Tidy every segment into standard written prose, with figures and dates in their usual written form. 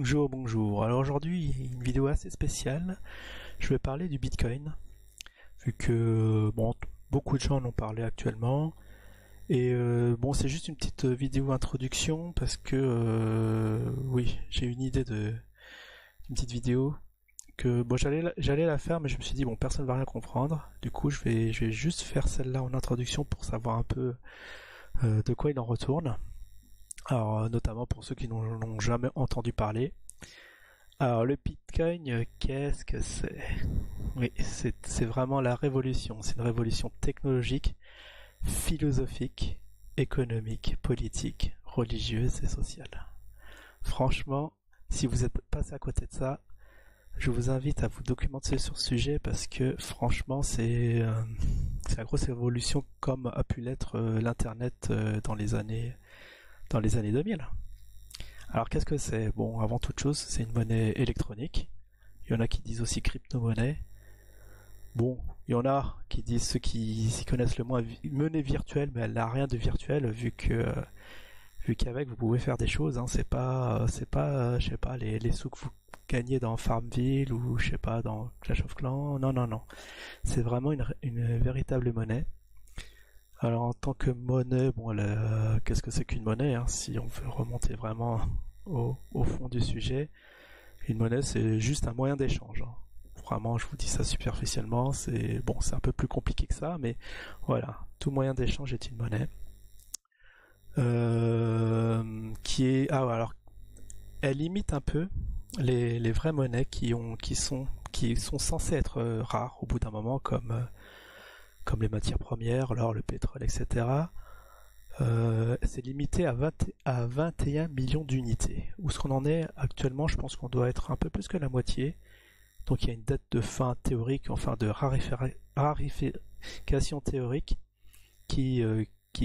Bonjour, bonjour. Alors aujourd'hui, une vidéo assez spéciale. Je vais parler du Bitcoin, vu que beaucoup de gens en ont parlé actuellement. Et c'est juste une petite vidéo introduction parce que oui, j'ai une idée d'une petite vidéo que j'allais la faire, mais je me suis dit personne va rien comprendre. Du coup, je vais juste faire celle-là en introduction pour savoir un peu de quoi il en retourne. Alors, notamment pour ceux qui n'ont jamais entendu parler. Alors, le Bitcoin, qu'est-ce que c'est? Oui, c'est vraiment la révolution. C'est une révolution technologique, philosophique, économique, politique, religieuse et sociale. Franchement, si vous êtes passé à côté de ça, je vous invite à vous documenter sur ce sujet parce que franchement, c'est la grosse révolution comme a pu l'être l'Internet dans les années 2000. Alors qu'est-ce que c'est? Bon, avant toute chose, c'est une monnaie électronique. Il y en a qui disent aussi crypto-monnaie. Bon, il y en a qui disent, ceux qui s'y connaissent le moins, monnaie virtuelle, mais elle n'a rien de virtuel vu qu'avec vous pouvez faire des choses. Hein. C'est pas, je sais pas, les sous que vous gagnez dans Farmville ou je sais pas dans Clash of Clans. Non. C'est vraiment une véritable monnaie. Alors en tant que monnaie, qu'est-ce que c'est qu'une monnaie hein, si on veut remonter vraiment au fond du sujet, une monnaie c'est juste un moyen d'échange. Hein. Vraiment, je vous dis ça superficiellement, c'est un peu plus compliqué que ça, mais voilà, tout moyen d'échange est une monnaie. Alors, elle imite un peu les vraies monnaies qui sont censées être rares au bout d'un moment, comme les matières premières, l'or, le pétrole, etc. C'est limité à 21 millions d'unités. Où ce qu'on en est actuellement, je pense qu'on doit être un peu plus que la moitié. Donc il y a une date de fin théorique, enfin de rarification théorique, qui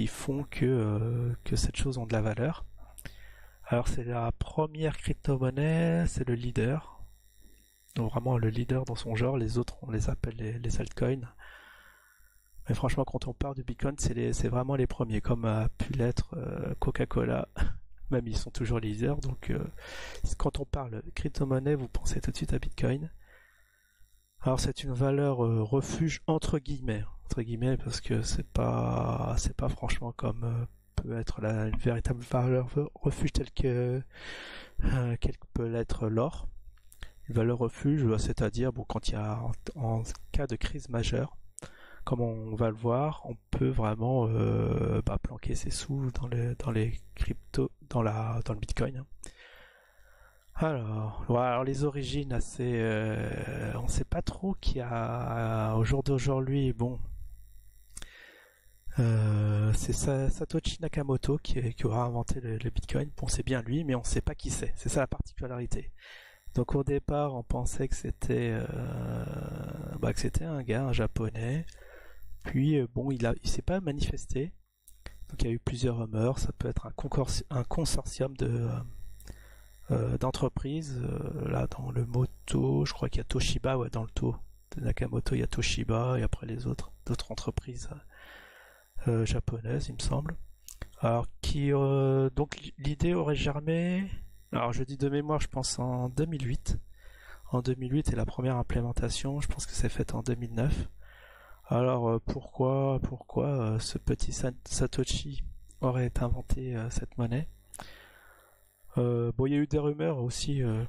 font que cette chose ont de la valeur. Alors c'est la première crypto-monnaie, c'est le leader. Donc vraiment le leader dans son genre, les autres on les appelle les altcoins. Mais franchement, quand on parle du Bitcoin, c'est vraiment les premiers, comme a pu l'être Coca-Cola. Même ils sont toujours leaders. Donc, quand on parle crypto-monnaie, vous pensez tout de suite à Bitcoin. Alors, c'est une valeur refuge entre guillemets, parce que c'est pas franchement comme peut être une véritable valeur refuge telle qu'elle peut l'être l'or. Une valeur refuge, c'est-à-dire quand il y a en cas de crise majeure. Comme on va le voir, on peut vraiment planquer ses sous dans les cryptos, dans le Bitcoin. Alors les origines assez, on sait pas trop qui a au jour d'aujourd'hui. C'est Satoshi Nakamoto qui aura inventé le Bitcoin. Bon, c'est bien lui, mais on sait pas qui c'est. C'est ça la particularité. Donc au départ, on pensait que c'était un gars, un japonais. Puis il s'est pas manifesté. Donc il y a eu plusieurs rumeurs. Ça peut être un consortium d'entreprises. Là dans le moto, je crois qu'il y a Toshiba, dans le taux de Nakamoto, il y a Toshiba et après les d'autres entreprises japonaises, il me semble. Alors donc l'idée aurait germé. Alors je dis de mémoire, je pense en 2008. En 2008 est la première implémentation. Je pense que c'est fait en 2009. Alors pourquoi ce petit Satoshi aurait inventé cette monnaie? Il y a eu des rumeurs aussi. À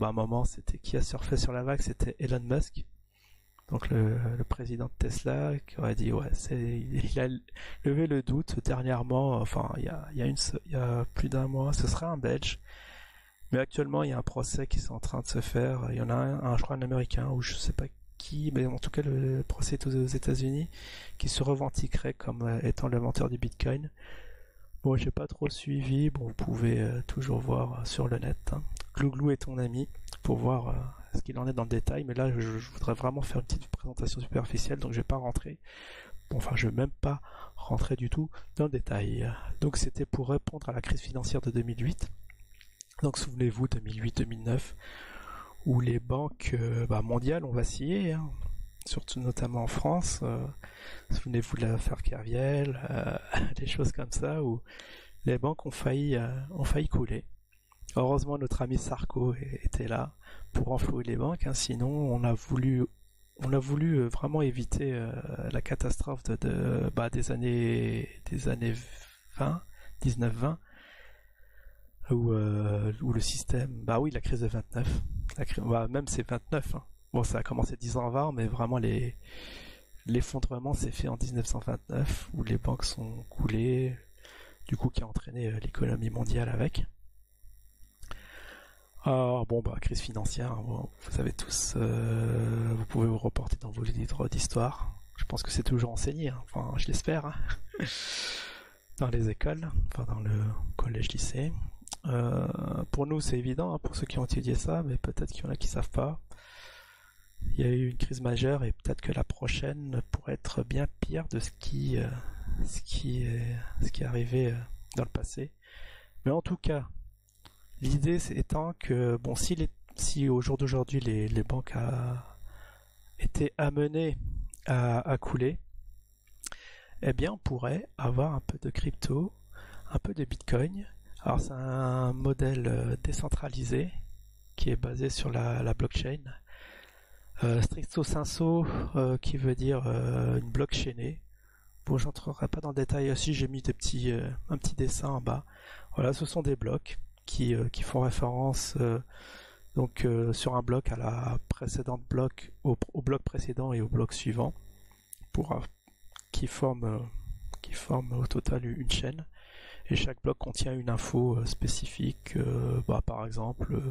un moment, c'était qui a surfé sur la vague, c'était Elon Musk, donc le président de Tesla, qui aurait dit il a levé le doute dernièrement. Enfin, il y a plus d'un mois, ce serait un Belge. Mais actuellement, il y a un procès qui est en train de se faire. Il y en a un je crois un Américain, ou je sais pas qui, mais en tout cas le procès est aux États-Unis, qui se revendiquerait comme étant l'inventeur du Bitcoin. Bon, j'ai pas trop suivi. Bon, vous pouvez toujours voir sur le net. Hein. Glouglou est ton ami pour voir ce qu'il en est dans le détail. Mais là, je voudrais vraiment faire une petite présentation superficielle, donc je vais pas rentrer. Je vais même pas rentrer du tout dans le détail. Donc c'était pour répondre à la crise financière de 2008. Donc souvenez-vous, 2008-2009, où les banques mondiales ont vacillé, hein, surtout notamment en France. Souvenez-vous de l'affaire Kerviel, des choses comme ça, où les banques ont failli couler. Heureusement, notre ami Sarko était là pour renflouer les banques, hein, sinon on a voulu vraiment éviter la catastrophe des années 20, 19-20, où le système, bah oui, la crise de 29, même c'est 29, hein. Bon, ça a commencé 10 ans avant, mais vraiment l'effondrement s'est fait en 1929, où les banques sont coulées, du coup qui a entraîné l'économie mondiale avec. Alors bon, bah crise financière, hein, bon, vous savez tous, vous pouvez vous reporter dans vos livres d'histoire. Je pense que c'est toujours enseigné, hein. Enfin je l'espère, hein. Dans les écoles, enfin dans le collège-lycée. Pour nous c'est évident, hein, pour ceux qui ont étudié ça, mais peut-être qu'il y en a qui savent pas. Il y a eu une crise majeure et peut-être que la prochaine pourrait être bien pire de ce qui est arrivé dans le passé. Mais en tout cas, l'idée étant que bon, si au jour d'aujourd'hui les banques étaient amenées à couler, eh bien on pourrait avoir un peu de crypto, un peu de Bitcoin. Alors c'est un modèle décentralisé qui est basé sur la blockchain. Stricto sensu, qui veut dire une blockchainée. Bon, j'entrerai pas dans le détail aussi, j'ai mis un petit dessin en bas. Voilà, ce sont des blocs qui font référence sur un bloc à la précédente bloc, au bloc précédent et au bloc suivant, qui forment au total une chaîne. Et chaque bloc contient une info spécifique, par exemple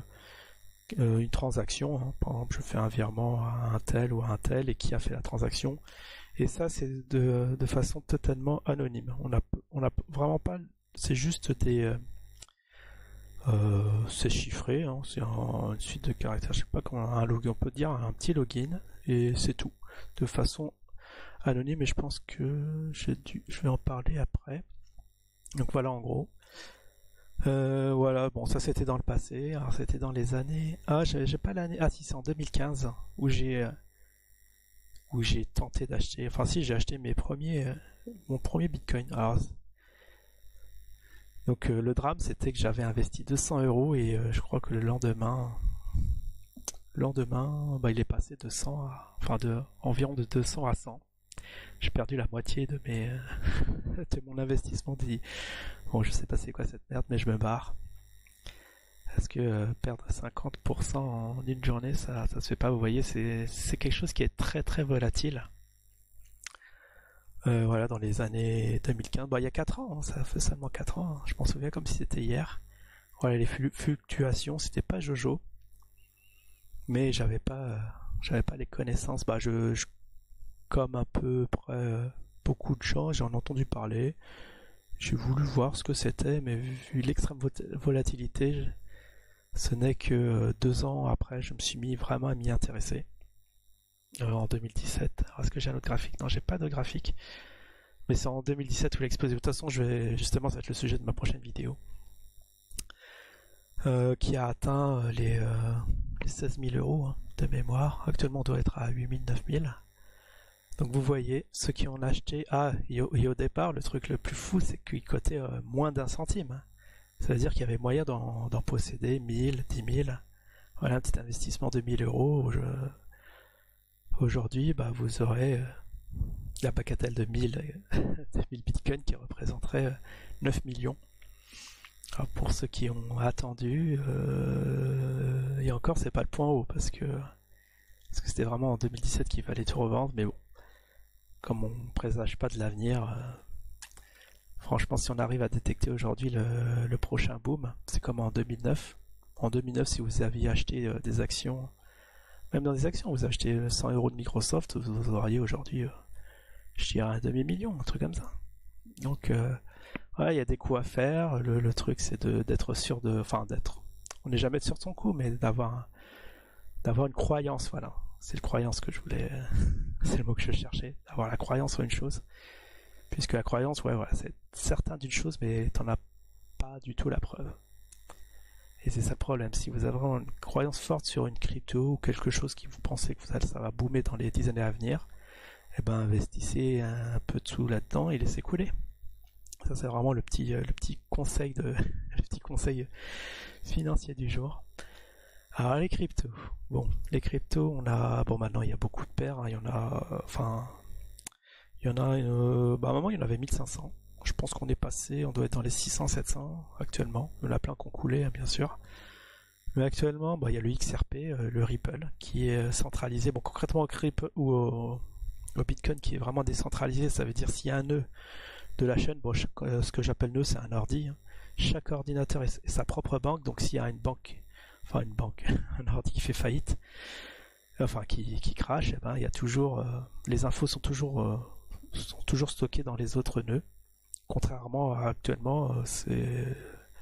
une transaction, hein. Par exemple, je fais un virement à un tel ou à un tel et qui a fait la transaction. Et ça, c'est de façon totalement anonyme. On a vraiment pas. C'est juste c'est chiffré, hein, c'est une suite de caractères. Je sais pas comment un login, on peut dire un petit login et c'est tout, de façon anonyme. Et je pense que je vais en parler après. Donc voilà en gros. Voilà, bon ça c'était dans le passé, alors c'était dans les années... Ah, j'ai pas l'année... Ah si, c'est en 2015 où j'ai tenté d'acheter... Enfin si, j'ai acheté mon premier Bitcoin. Alors, donc le drame c'était que j'avais investi 200 € et je crois que le lendemain, il est passé de 100 à... Enfin environ de 200 à 100. J'ai perdu la moitié de de mon investissement. Bon, je sais pas c'est quoi cette merde, mais je me barre. Parce que perdre 50% en une journée, ça se fait pas. Vous voyez, c'est quelque chose qui est très très volatile. Voilà, dans les années 2015, il y a 4 ans, hein, ça fait seulement 4 ans, hein. Je m'en souviens comme si c'était hier. Voilà, les fluctuations, c'était pas Jojo, mais j'avais pas les connaissances. Comme un peu près beaucoup de gens, j'en ai entendu parler. J'ai voulu voir ce que c'était, mais vu l'extrême volatilité, ce n'est que 2 ans après, je me suis vraiment à m'y intéresser. En 2017. Alors, est-ce que j'ai un autre graphique? Non, j'ai pas de graphique. Mais c'est en 2017 où il a explosé. De toute façon, justement, ça va être le sujet de ma prochaine vidéo. Qui a atteint les 16 000 € hein, de mémoire. Actuellement, on doit être à 8 000, 9 000. Donc vous voyez, ceux qui ont acheté... Ah, et au départ, le truc le plus fou, c'est qu'il cotait moins d'1 centime. Ça veut dire qu'il y avait moyen d'en posséder 1000, 10 000. Voilà, un petit investissement de 1000 €. Aujourd'hui, vous aurez la bagatelle de 1000 bitcoins qui représenterait 9 millions. Alors pour ceux qui ont attendu, et encore, c'est pas le point haut, parce que c'était vraiment en 2017 qu'il fallait tout revendre, mais bon. Comme on ne présage pas de l'avenir, franchement, si on arrive à détecter aujourd'hui le prochain boom, c'est comme en 2009. En 2009, si vous aviez acheté des actions, même dans des actions, vous achetez 100 € de Microsoft, vous auriez aujourd'hui, je dirais, un demi-million, un truc comme ça. Donc, voilà, il y a des coups à faire. Le truc, c'est d'être sûr on n'est jamais sûr de son coup, mais d'avoir une croyance, voilà. C'est la croyance que je voulais... c'est le mot que je cherchais. Avoir la croyance en une chose. Puisque la croyance, ouais, voilà, c'est certain d'une chose, mais t'en as pas du tout la preuve. Et c'est ça le problème. Si vous avez vraiment une croyance forte sur une crypto ou quelque chose qui vous pensez que ça va boomer dans les 10 années à venir, eh ben investissez un peu de sous là-dedans et laissez couler. Ça c'est vraiment le petit conseil le petit conseil financier du jour. Alors les cryptos. Bon, les cryptos, bon maintenant il y a beaucoup de paires, hein. Il y en a, il y en a, à un moment il y en avait 1500. Je pense qu'on est passé, on doit être dans les 600-700 actuellement. Il y en a plein qui ont coulé, hein, bien sûr. Mais actuellement, il y a le XRP, le Ripple, qui est centralisé. Bon, concrètement au Bitcoin, qui est vraiment décentralisé, ça veut dire s'il y a un nœud de la chaîne, bon, ce que j'appelle nœud, c'est un ordi, hein. Chaque ordinateur est sa propre banque, donc s'il y a une banque, un ordi qui fait faillite, enfin qui crache, il y a toujours, les infos sont toujours stockées dans les autres nœuds. Contrairement à actuellement,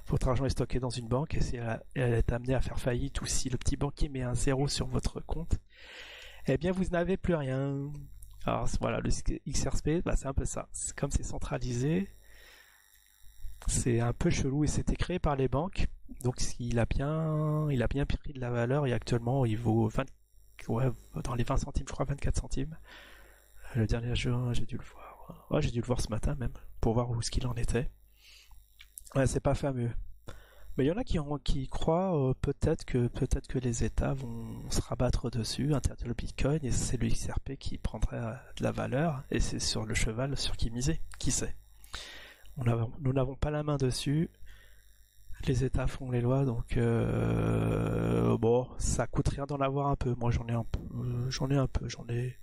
votre argent est stocké dans une banque et si elle est amenée à faire faillite ou si le petit banquier met un zéro sur votre compte, eh bien vous n'avez plus rien. Alors voilà, le XRP, c'est un peu ça. Comme c'est centralisé, c'est un peu chelou et c'était créé par les banques. Donc il a bien pris de la valeur et actuellement il vaut dans les 20 centimes, je crois 24 centimes. Le dernier jour, j'ai dû le voir. Ouais, j'ai dû le voir ce matin même pour voir où ce qu'il en était. Ouais, c'est pas fameux. Mais il y en a qui croient peut-être que les États vont se rabattre dessus, interdire le Bitcoin, et c'est le XRP qui prendrait de la valeur, et c'est sur le cheval sur qui miser. Qui sait? Nous n'avons pas la main dessus. Les États font les lois, donc bon, ça coûte rien d'en avoir un peu. Moi, j'en ai un peu. J'en ai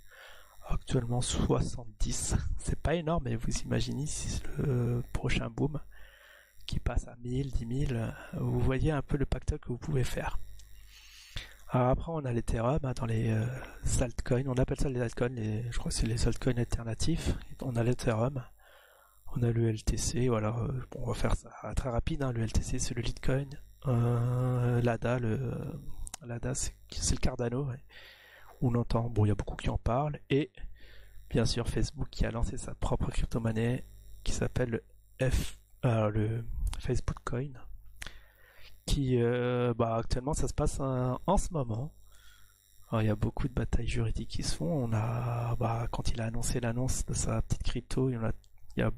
actuellement 70. C'est pas énorme, mais vous imaginez si c'est le prochain boom qui passe à 1000, 10 000, vous voyez un peu le pactole que vous pouvez faire. Alors après, on a l'Ethereum dans les altcoins, on appelle ça les altcoins, je crois que c'est les altcoins alternatifs. On a l'Ethereum, on a le LTC, voilà, on va faire ça très rapide, hein. Le LTC c'est le Litecoin, l'ADA, c'est le Cardano, ouais. On entend, bon il y a beaucoup qui en parlent, et bien sûr Facebook qui a lancé sa propre crypto-monnaie qui s'appelle le Facebook Coin, qui actuellement ça se passe en ce moment. Alors, il y a beaucoup de batailles juridiques qui se font. On a quand il a annoncé l'annonce de sa petite crypto, il y a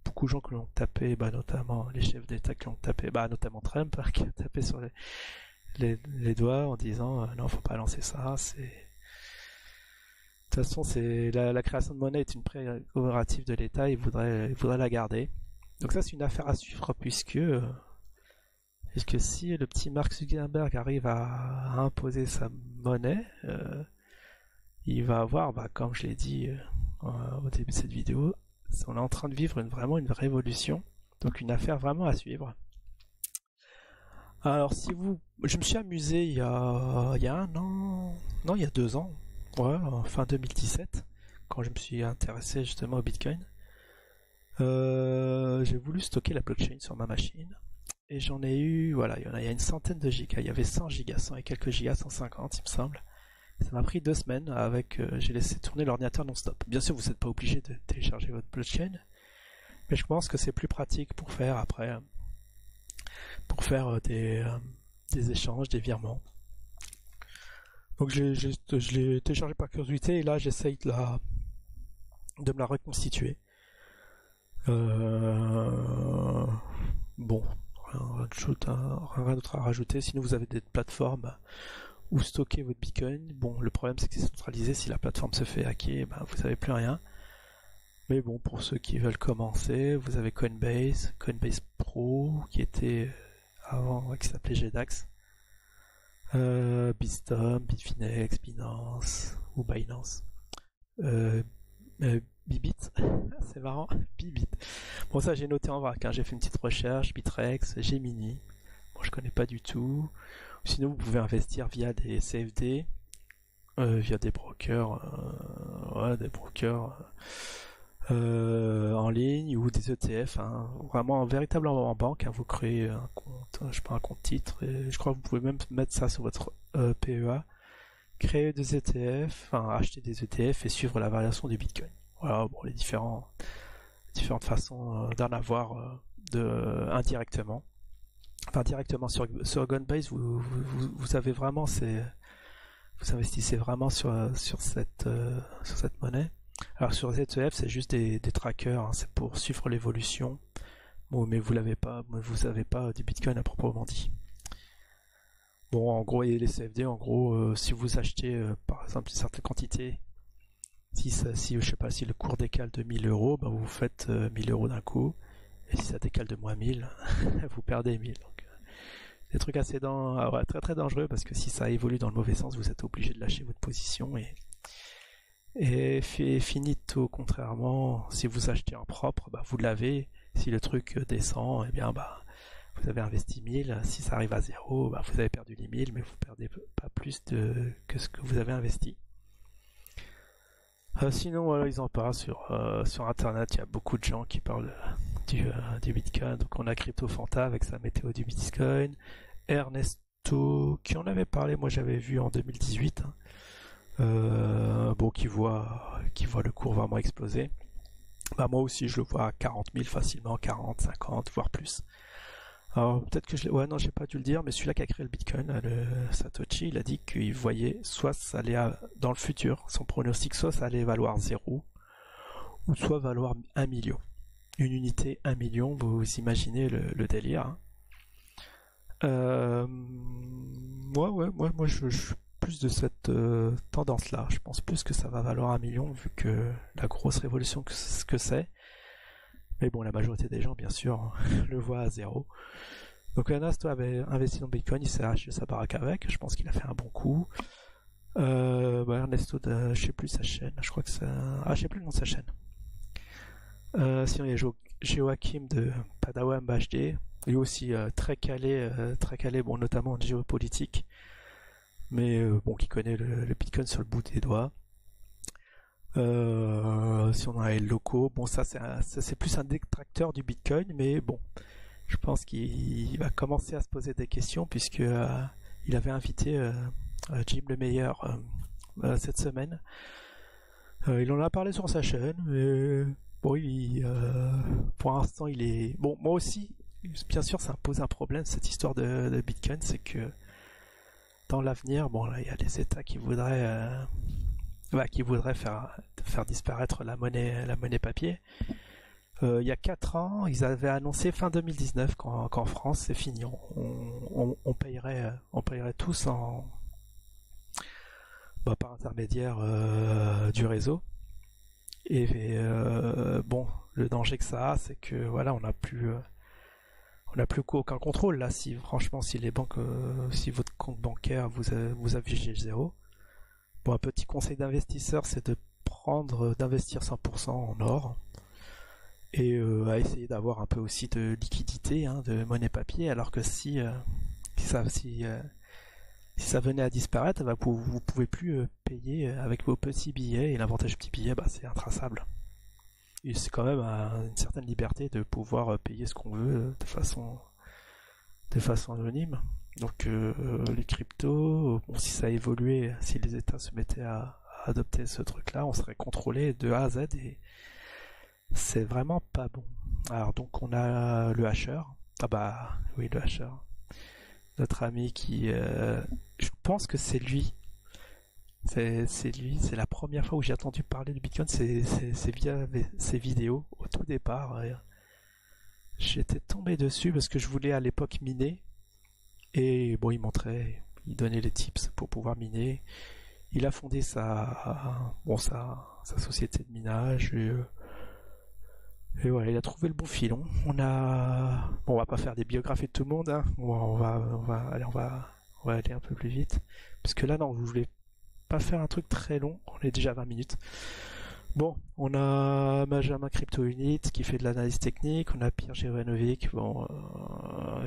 beaucoup de gens qui l'ont tapé, notamment les chefs d'État qui l'ont tapé, notamment Trump qui a tapé sur les doigts en disant non, faut pas lancer ça. De toute façon, la création de monnaie est une prérogative de l'État. Il voudrait la garder. Donc ça c'est une affaire à suivre puisque si le petit Mark Zuckerberg arrive à imposer sa monnaie, il va avoir, comme je l'ai dit au début de cette vidéo, on est en train de vivre vraiment une révolution, donc une affaire vraiment à suivre. Alors je me suis amusé il y a un an, non il y a 2 ans, ouais, fin 2017, quand je me suis intéressé justement au Bitcoin. J'ai voulu stocker la blockchain sur ma machine et j'en ai eu, voilà, il y a une centaine de gigas, il y avait 100 gigas, 100 et quelques gigas, 150 il me semble. Ça m'a pris 2 semaines j'ai laissé tourner l'ordinateur non-stop. Bien sûr, vous n'êtes pas obligé de télécharger votre blockchain, mais je pense que c'est plus pratique pour faire des échanges, des virements. Donc je l'ai téléchargé par curiosité et là j'essaye de me la reconstituer. Bon, rien d'autre à rajouter. Sinon vous avez des plateformes où stocker votre Bitcoin. Bon, le problème c'est que c'est centralisé. Si la plateforme se fait hacker, vous n'avez plus rien. Mais bon, pour ceux qui veulent commencer, vous avez Coinbase Pro qui était avant, qui s'appelait GDAX, Bitstamp, Bitfinex, Binance ou Binance, Bybit, c'est marrant, Bybit. Bon, ça j'ai noté en vrac, hein. J'ai fait une petite recherche, Bitrex, Gemini. Bon, je connais pas du tout. Sinon, vous pouvez investir via des CFD, via des brokers, en ligne ou des ETF, hein. Vraiment véritablement en banque, hein. Vous créez un compte, un compte titre, et je crois que vous pouvez même mettre ça sur votre PEA, créer des ETF, acheter des ETF et suivre la variation du Bitcoin. Voilà, bon, les différentes façons d'en avoir indirectement. Directement sur Coinbase, vous avez vraiment vous investissez vraiment sur cette monnaie. Alors sur ZEF, c'est juste des trackers, hein, c'est pour suivre l'évolution. Bon, mais vous n'avez pas du Bitcoin à proprement dit. Bon, en gros, et les CFD, en gros, si vous achetez par exemple une certaine quantité, si je sais pas, si le cours décale de 1000 euros, bah, vous faites 1000 euros d'un coup, et si ça décale de moins 1000, vous perdez 1000. Donc, des trucs ouais, très très dangereux, parce que si ça évolue dans le mauvais sens, vous êtes obligé de lâcher votre position, et finito. Contrairement, si vous achetez en propre, bah, vous l'avez. Si le truc descend, eh bien, bah, vous avez investi 1000. Si ça arrive à zéro, bah, vous avez perdu les 1000, mais vous perdez pas plus que ce que vous avez investi. Sinon, voilà, ils en parlent sur Internet. Il y a beaucoup de gens qui parlent du Bitcoin. Donc, on a CryptoFanta avec sa météo du Bitcoin. Ernesto, qui en avait parlé, moi j'avais vu en 2018. Bon, qui voit le cours vraiment exploser. Bah, moi aussi, je le vois à 40 000 facilement, 40, 50, voire plus. Alors, peut-être que ouais, non, j'ai pas dû le dire, mais celui-là qui a créé le Bitcoin, le Satoshi, il a dit qu'il voyait soit ça allait dans le futur, son pronostic, soit ça allait valoir 0, ou soit valoir 1 million. Une unité, 1 million, vous imaginez le délire. Hein. Moi, je suis plus de cette tendance-là. Je pense plus que ça va valoir 1 million, vu que la grosse révolution que c'est. Mais bon, la majorité des gens, bien sûr, le voient à 0. Donc Ernesto avait investi dans Bitcoin, il s'est acheté sa baraque avec. Je pense qu'il a fait un bon coup. Ernesto, je sais plus sa chaîne. Je crois que c'est... je sais plus le nom de sa chaîne. Sinon, il y a Joachim de Padawan BHD. Lui aussi très calé, bon, notamment en géopolitique. Mais bon, qui connaît le Bitcoin sur le bout des doigts. Si on a les locaux, bon, ça c'est plus un détracteur du Bitcoin, mais bon, je pense qu'il va commencer à se poser des questions, puisque il avait invité Jim le meilleur cette semaine. Il en a parlé sur sa chaîne, mais bon, pour l'instant il est... Bon, moi aussi, bien sûr, ça me pose un problème, cette histoire de Bitcoin, c'est que dans l'avenir, bon, là, il y a des États qui voudraient faire disparaître la monnaie papier. Il y a 4 ans, ils avaient annoncé fin 2019 qu'en France c'est fini, on payerait tous par intermédiaire du réseau. Et bon, le danger que ça a, c'est que voilà, on n'a plus aucun contrôle là. Si les banques, si votre compte bancaire vous affichez 0. Bon, un petit conseil d'investisseur, c'est d'investir 100% en or, et à essayer d'avoir un peu aussi de liquidité, hein, de monnaie papier, alors que si ça venait à disparaître, bah, vous pouvez plus payer avec vos petits billets, et l'avantage du petit billet, bah, c'est intraçable. Et c'est quand même une certaine liberté de pouvoir payer ce qu'on veut de façon anonyme. Donc les cryptos, bon, si ça évoluait, si les États se mettaient à adopter ce truc-là, on serait contrôlé de A à Z, et c'est vraiment pas bon. Alors donc on a le hasher. Ah bah oui, le hasher. Notre ami qui... je pense que c'est lui. C'est lui, c'est la première fois où j'ai entendu parler du Bitcoin, c'est via ses vidéos au tout départ. J'étais tombé dessus parce que je voulais à l'époque miner. Et bon, il donnait les tips pour pouvoir miner. Il a fondé sa société de minage, et voilà, il a trouvé le bon filon. On va pas faire des biographies de tout le monde, hein. On va aller un peu plus vite, parce que là, non, je voulais pas faire un truc très long. On est déjà à 20 minutes. Bon, on a Benjamin Crypto Unit qui fait de l'analyse technique, on a Pierre Jovanovic,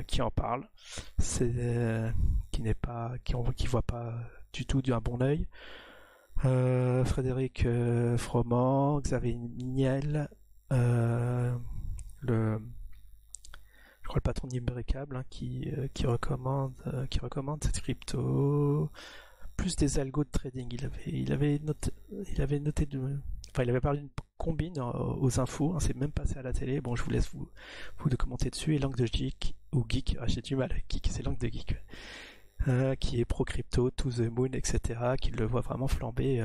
qui en parle, qui voit pas du tout d'un bon œil. Frédéric Froment, Xavier Niel, je crois le patron d'Imbricable, hein, qui recommande cette crypto, plus des algos de trading. Il avait noté il avait parlé d'une combine aux infos, hein, c'est même passé à la télé. Bon, je vous laisse vous de commenter dessus. Et langue de geek, ou geek, j'ai du mal, geek, c'est langue de geek, qui est pro crypto, to the moon, etc., qui le voit vraiment flamber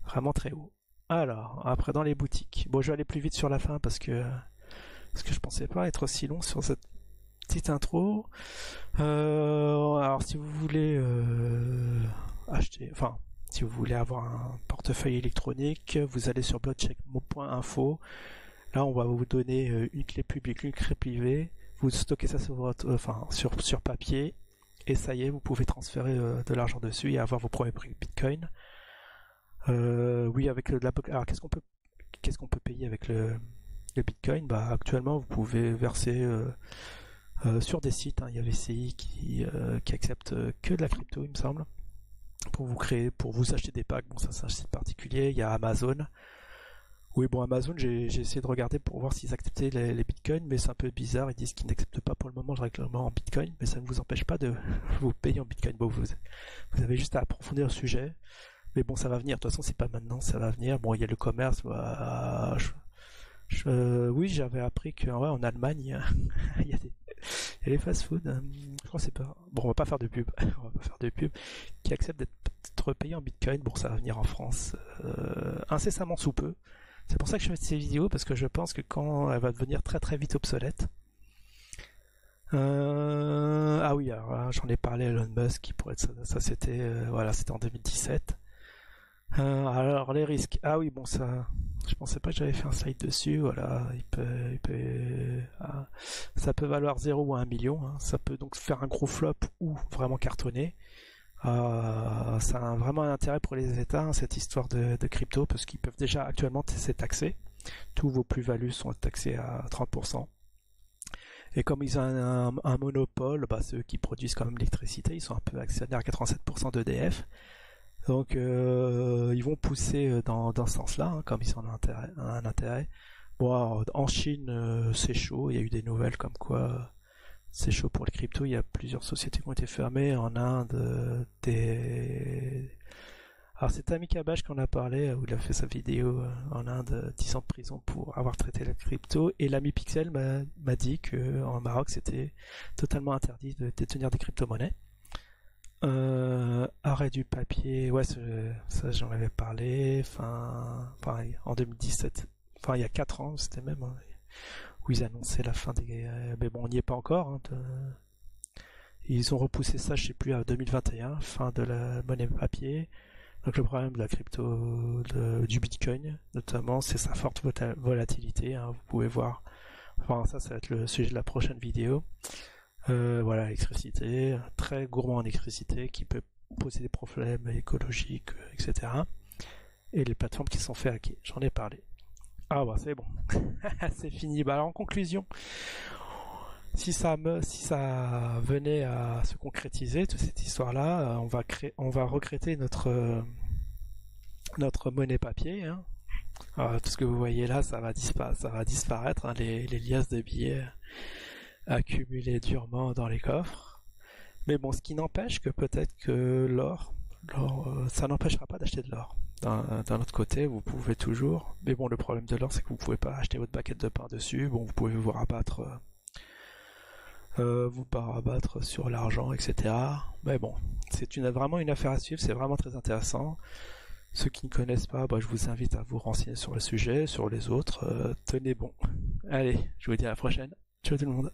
vraiment très haut. Alors, après dans les boutiques. Bon, je vais aller plus vite sur la fin parce que je pensais pas être aussi long sur cette petite intro. Alors, si vous voulez acheter, enfin, si vous voulez avoir un portefeuille électronique, vous allez sur blockchain.info. Là, on va vous donner une clé publique, une clé privée. Vous stockez ça sur sur papier, et ça y est, vous pouvez transférer de l'argent dessus et avoir vos premiers prix Bitcoin. Oui, avec alors qu'est-ce qu'on peut payer avec le Bitcoin? Bah, actuellement, vous pouvez verser sur des sites. Il y a VCI qui accepte que de la crypto, il me semble, pour vous acheter des packs. Bon, ça c'est un site particulier. Il y a Amazon. Oui, bon, Amazon, j'ai essayé de regarder pour voir s'ils acceptaient les bitcoins, mais c'est un peu bizarre. Ils disent qu'ils n'acceptent pas pour le moment le règlement en bitcoin, mais ça ne vous empêche pas de vous payer en bitcoin. Bon, vous avez juste à approfondir le sujet, mais bon, ça va venir. De toute façon, c'est pas maintenant, ça va venir. Bon, il y a le commerce. Bah, oui, j'avais appris qu'en en Allemagne, il y a les fast-food. Je crois que c'est pas. Bon, on va pas faire de pub. On va pas faire de pub. Qui acceptent d'être payés en bitcoin. Bon, ça va venir en France incessamment sous peu. C'est pour ça que je fais ces vidéos, parce que je pense que quand elle va devenir très très vite obsolète. Ah oui, alors là, j'en ai parlé à Elon Musk, qui pourrait être ça c'était voilà, c'était en 2017. Alors les risques. Ah oui, bon, ça, je pensais pas que j'avais fait un slide dessus. Voilà, ça peut valoir 0 ou 1 million. Hein. Ça peut donc faire un gros flop ou vraiment cartonner. Ça a vraiment un intérêt pour les États, hein, cette histoire de crypto, parce qu'ils peuvent déjà actuellement c'est taxé. Tous vos plus-values sont taxés à 30%. Et comme ils ont un monopole, bah, ceux qui produisent quand même l'électricité, ils sont un peu actionnaires à 87% d'EDF. Donc ils vont pousser dans ce sens-là, hein, comme ils ont un intérêt. Bon, alors, en Chine, c'est chaud, il y a eu des nouvelles comme quoi c'est chaud pour les cryptos, il y a plusieurs sociétés qui ont été fermées. En Inde, alors c'est Ami Kabash qu'on a parlé, où il a fait sa vidéo en Inde, 10 ans de prison pour avoir traité la crypto, et l'ami Pixel m'a dit qu'en Maroc c'était totalement interdit de détenir des crypto-monnaies. Arrêt du papier, ouais, ça j'en avais parlé, pareil, en 2017, enfin il y a 4 ans, c'était même, hein, où ils annonçaient la fin des... mais bon, on n'y est pas encore. Hein, ils ont repoussé ça, je sais plus, à 2021, fin de la monnaie papier. Donc le problème de la crypto, du Bitcoin, notamment, c'est sa forte volatilité. Hein, vous pouvez voir. Enfin, ça va être le sujet de la prochaine vidéo. Voilà, l'électricité, très gourmand en électricité, qui peut poser des problèmes écologiques, etc. Et les plateformes qui sont fait hacker, j'en ai parlé. Ah bah c'est bon, c'est fini. Bah alors en conclusion, si ça venait à se concrétiser, toute cette histoire-là, on va regretter notre monnaie papier. Hein. Alors, tout ce que vous voyez là, ça va disparaître, hein, les liasses de billets accumulées durement dans les coffres. Mais bon, ce qui n'empêche que peut-être que l'or, ça n'empêchera pas d'acheter de l'or. D'un autre côté, vous pouvez toujours, mais bon, le problème de l'or, c'est que vous pouvez pas acheter votre baguette de pain dessus. Bon, vous pouvez vous rabattre sur l'argent, etc. Mais bon, c'est vraiment une affaire à suivre, c'est vraiment très intéressant. Ceux qui ne connaissent pas, bah, je vous invite à vous renseigner sur le sujet, sur les autres. Tenez bon. Allez, je vous dis à la prochaine. Ciao tout le monde.